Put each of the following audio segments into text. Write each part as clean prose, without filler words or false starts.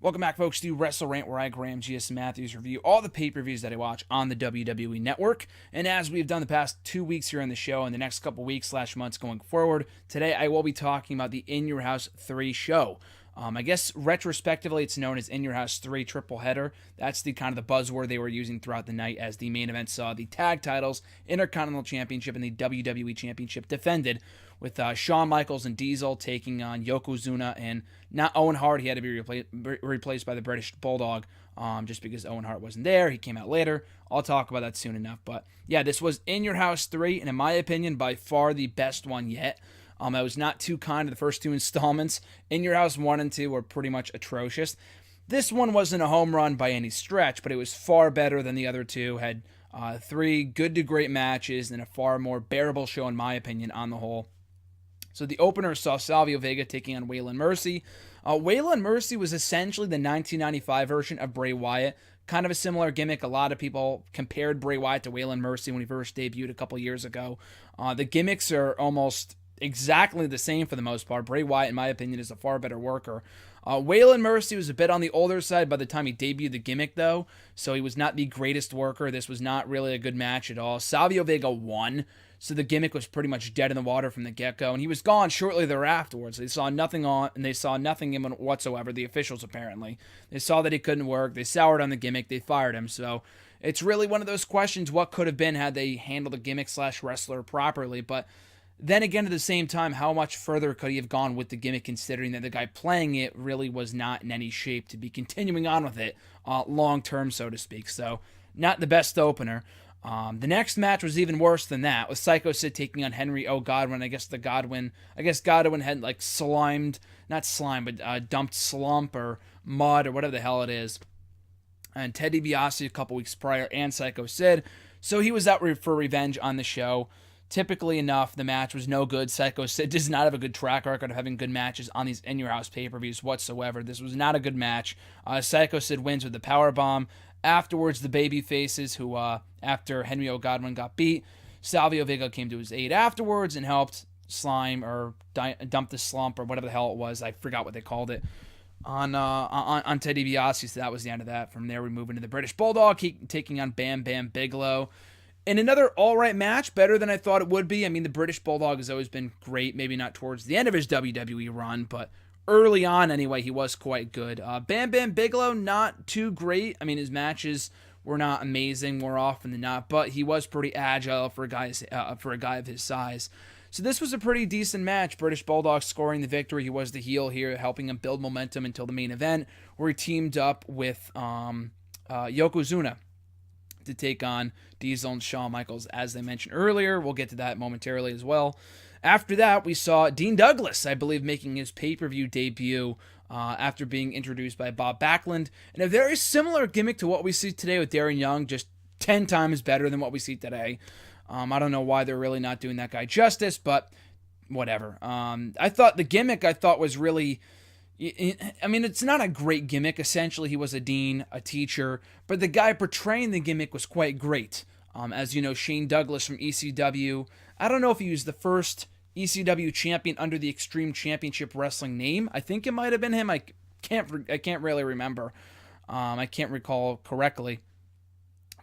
Welcome back, folks, to WrestleRant, where I, Graham G.S. Matthews, review all the pay-per-views that I watch on the WWE Network. And as we've done the past 2 weeks here on the show and the next couple weeks/months going forward, today I will be talking about the In Your House 3 show. I guess retrospectively it's known as In Your House 3 Triple Header. That's the kind of the buzzword they were using throughout the night, as the main event saw the tag titles, Intercontinental Championship, and the WWE Championship defended, with Shawn Michaels and Diesel taking on Yokozuna and not Owen Hart. He had to be replaced by the British Bulldog just because Owen Hart wasn't there. He came out later. I'll talk about that soon enough. But yeah, this was In Your House 3, and in my opinion, by far the best one yet. I was not too kind to the first two installments. In Your House 1 and 2 were pretty much atrocious. This one wasn't a home run by any stretch, but it was far better than the other two. Had 3 good to great matches and a far more bearable show, in my opinion, on the whole. So the opener saw Savio Vega taking on Waylon Mercy. Waylon Mercy was essentially the 1995 version of Bray Wyatt. Kind of a similar gimmick. A lot of people compared Bray Wyatt to Waylon Mercy when he first debuted a couple years ago. The gimmicks are almost exactly the same for the most part. Bray Wyatt, in my opinion, is a far better worker. Waylon Mercy was a bit on the older side by the time he debuted the gimmick, though, so he was not the greatest worker. This was not really a good match at all. Savio Vega won, so the gimmick was pretty much dead in the water from the get-go, and he was gone shortly thereafter. They saw nothing in him whatsoever, the officials apparently. They saw that he couldn't work, they soured on the gimmick, they fired him, so it's really one of those questions, what could have been had they handled the gimmick/wrestler properly, but then again, at the same time, how much further could he have gone with the gimmick, considering that the guy playing it really was not in any shape to be continuing on with it long-term, so to speak. So, not the best opener. The next match was even worse than that, with Sycho taking on Henry O. Godwinn. I guess Godwinn had dumped slump or mud or whatever the hell it is. And Ted DiBiase a couple weeks prior, and Sycho Sid. So he was out for revenge on the show. Typically enough, the match was no good. Sycho Sid does not have a good track record of having good matches on these In Your House pay-per-views whatsoever. This was not a good match. Sycho Sid wins with the powerbomb. Afterwards, the baby faces, who, after Henry O. Godwinn got beat, Savio Vega came to his aid afterwards and helped slime or dump the slump or whatever the hell it was. I forgot what they called it. On Ted DiBiase, so that was the end of that. From there, we move into the British Bulldog, taking on Bam Bam Bigelow. In another all-right match, better than I thought it would be. I mean, the British Bulldog has always been great. Maybe not towards the end of his WWE run, but early on anyway, he was quite good. Bam Bam Bigelow, not too great. I mean, his matches were not amazing more often than not, but he was pretty agile for a guy of his size. So this was a pretty decent match. British Bulldog scoring the victory. He was the heel here, helping him build momentum until the main event, where he teamed up with Yokozuna to take on Diesel and Shawn Michaels, as I mentioned earlier. We'll get to that momentarily as well. After that, we saw Dean Douglas, I believe, making his pay-per-view debut after being introduced by Bob Backlund, and a very similar gimmick to what we see today with Darren Young, just 10 times better than what we see today. I don't know why they're really not doing that guy justice, but whatever. I thought the gimmick was really... I mean, it's not a great gimmick. Essentially, he was a dean, a teacher, but the guy portraying the gimmick was quite great. As you know, Shane Douglas from ECW. I don't know if he was the first ECW champion under the Extreme Championship Wrestling name. I think it might have been him. I can't really remember. I can't recall correctly.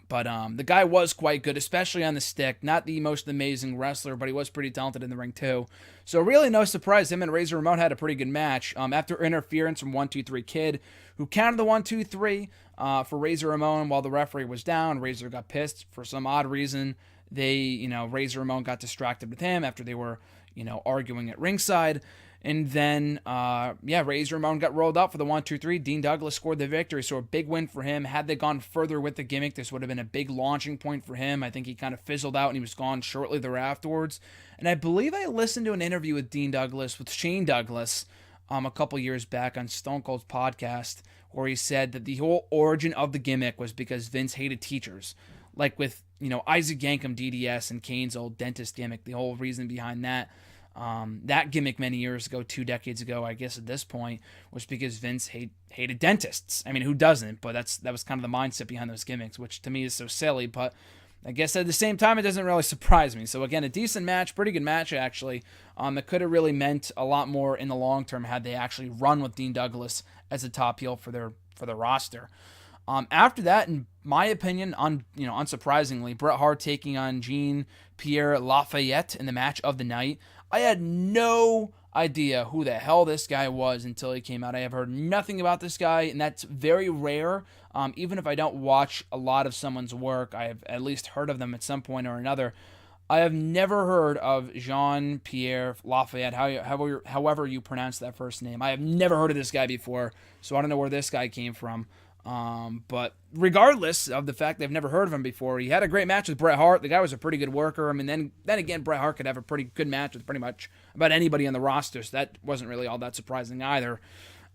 But the guy was quite good, especially on the stick. Not the most amazing wrestler, but he was pretty talented in the ring too. So really no surprise, him and Razor Ramon had a pretty good match. After interference from 1-2-3 Kid, who counted the 1-2-3 for Razor Ramon while the referee was down. Razor got pissed for some odd reason. Razor Ramon got distracted with him after they were, arguing at ringside. And then, Razor Ramon got rolled up for the 1-2-3. Dean Douglas scored the victory, so a big win for him. Had they gone further with the gimmick, this would have been a big launching point for him. I think he kind of fizzled out and he was gone shortly thereafter. And I believe I listened to an interview with Shane Douglas, a couple years back on Stone Cold's podcast, where he said that the whole origin of the gimmick was because Vince hated teachers. Like with, Isaac Yankem DDS and Kane's old dentist gimmick, the whole reason behind that. That gimmick many years ago, 2 decades ago, I guess at this point, was because Vince hated dentists. I mean, who doesn't? But that was kind of the mindset behind those gimmicks, which to me is so silly. But I guess at the same time, it doesn't really surprise me. So again, a decent match, pretty good match actually. That could have really meant a lot more in the long term had they actually run with Dean Douglas as a top heel for their roster. After that, in my opinion, unsurprisingly, Bret Hart taking on Jean-Pierre Lafayette in the match of the night. I had no idea who the hell this guy was until he came out. I have heard nothing about this guy, and that's very rare. Even if I don't watch a lot of someone's work, I have at least heard of them at some point or another. I have never heard of Jean-Pierre Lafayette, however you pronounce that first name. I have never heard of this guy before, so I don't know where this guy came from. But regardless of the fact that I've never heard of him before, he had a great match with Bret Hart. The guy was a pretty good worker. I mean, then again, Bret Hart could have a pretty good match with pretty much about anybody on the roster, so that wasn't really all that surprising either.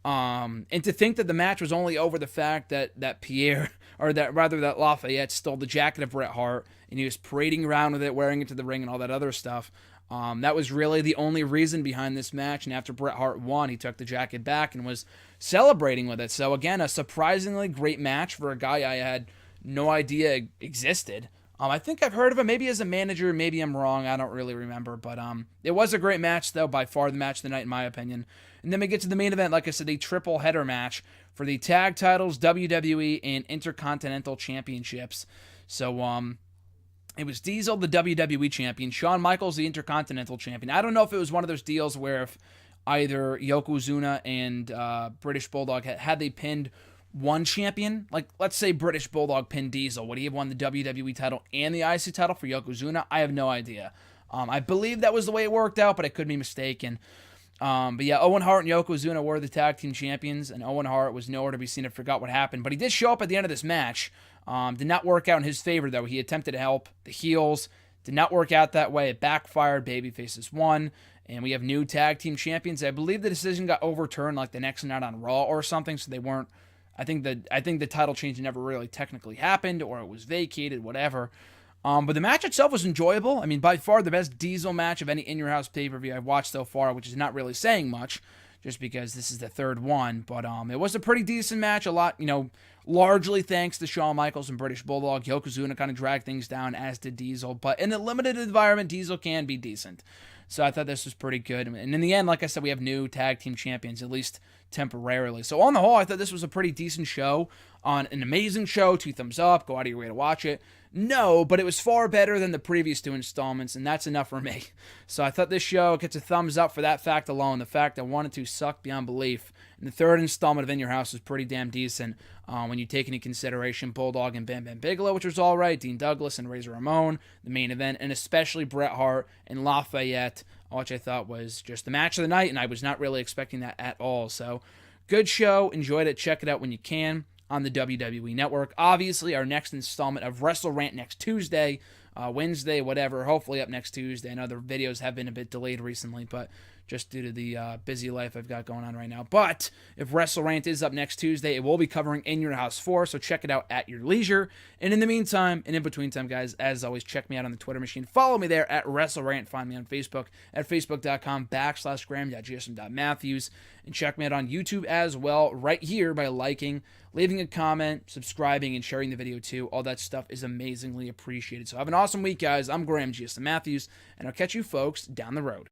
And to think that the match was only over the fact that that Lafayette stole the jacket of Bret Hart and he was parading around with it, wearing it to the ring and all that other stuff. That was really the only reason behind this match. And after Bret Hart won, he took the jacket back and was celebrating with it. So again, a surprisingly great match for a guy I had no idea existed. I think I've heard of him maybe as a manager. Maybe I'm wrong. I don't really remember. But it was a great match, though, by far the match of the night, in my opinion. And then we get to the main event, like I said, a triple header match for the tag titles, WWE, and Intercontinental Championships. So, it was Diesel, the WWE champion, Shawn Michaels, the Intercontinental champion. I don't know if it was one of those deals where if either Yokozuna and British Bulldog had they pinned one champion, like let's say British Bulldog pinned Diesel, would he have won the WWE title and the IC title for Yokozuna? I have no idea. I believe that was the way it worked out, but I could be mistaken. But yeah, Owen Hart and Yokozuna were the tag team champions, and Owen Hart was nowhere to be seen. I forgot what happened, but he did show up at the end of this match. Did not work out in his favor, though. He attempted to help the heels. Did not work out that way. It backfired. Babyfaces won. And we have new tag team champions. I believe the decision got overturned like the next night on Raw or something, so they weren't. I think the title change never really technically happened, or it was vacated, whatever. But the match itself was enjoyable. I mean, by far the best Diesel match of any in-your-house pay-per-view I've watched so far, which is not really saying much, just because this is the third one. But it was a pretty decent match. A lot, largely thanks to Shawn Michaels and British Bulldog. Yokozuna kind of dragged things down, as did Diesel. But in a limited environment, Diesel can be decent. So I thought this was pretty good. And in the end, like I said, we have new tag team champions, at least temporarily. So on the whole, I thought this was a pretty decent show. On an amazing show, 2 thumbs up, go out of your way to watch it. No, but it was far better than the previous 2 installments, and that's enough for me. So I thought this show gets a thumbs up for that fact alone. The fact that 1 and 2 sucked beyond belief. And the third installment of In Your House was pretty damn decent when you take into consideration Bulldog and Bam Bam Bigelow, which was all right, Dean Douglas and Razor Ramon, the main event, and especially Bret Hart and Lafayette, which I thought was just the match of the night, and I was not really expecting that at all. So good show. Enjoyed it. Check it out when you can on the WWE Network. Obviously, our next installment of WrestleRant next Tuesday, Wednesday, whatever, hopefully up next Tuesday. I know the videos have been a bit delayed recently, but just due to the busy life I've got going on right now. But if WrestleRant is up next Tuesday, it will be covering In Your House 4, so check it out at your leisure. And in the meantime, and in between time, guys, as always, check me out on the Twitter machine. Follow me there at WrestleRant. Find me on Facebook at facebook.com/Graham.gsm.Matthews. And check me out on YouTube as well, right here by liking, leaving a comment, subscribing, and sharing the video too. All that stuff is amazingly appreciated. So have an awesome week, guys. I'm Graham GSM Matthews, and I'll catch you folks down the road.